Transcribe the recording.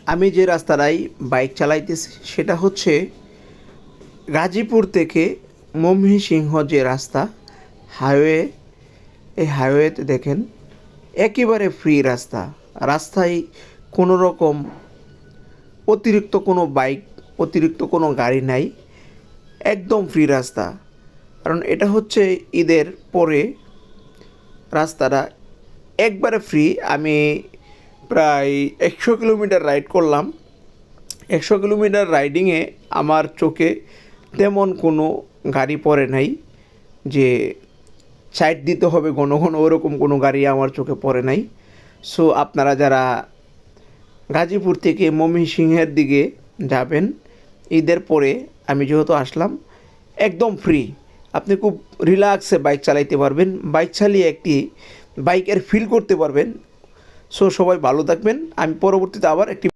আমি যে রাস্তাটায় বাইক চালাইতেছি সেটা হচ্ছে গাজীপুর থেকে ময়মনসিংহ যে রাস্তা হাইওয়ে। এই হাইওয়েতে দেখেন একেবারে ফ্রি রাস্তা। রাস্তায় কোনো রকম অতিরিক্ত কোনো বাইক, অতিরিক্ত কোনো গাড়ি নাই, একদম ফ্রি রাস্তা। কারণ এটা হচ্ছে ঈদের পরে রাস্তাটা একবারে ফ্রি। আমি প্রায় 100 কিলোমিটার রাইড করলাম। 100 কিলোমিটার রাইডিংয়ে আমার চোখে তেমন কোনো গাড়ি পড়ে নাই যে সাইড দিতে হবে ঘন ঘন, ওরকম কোনো গাড়ি আমার চোখে পড়ে নাই। সো আপনারা যারা গাজীপুর থেকে ময়মনসিংহের দিকে যাবেন ঈদের পরে, আমি যেহেতু আসলাম, একদম ফ্রি। আপনি খুব রিল্যাক্সে বাইক চালাইতে পারবেন, বাইক চালিয়ে একটি বাইকের ফিল করতে পারবেন। সো সবাই ভালো থাকবেন। আমি পরবর্তীতে আবার একটি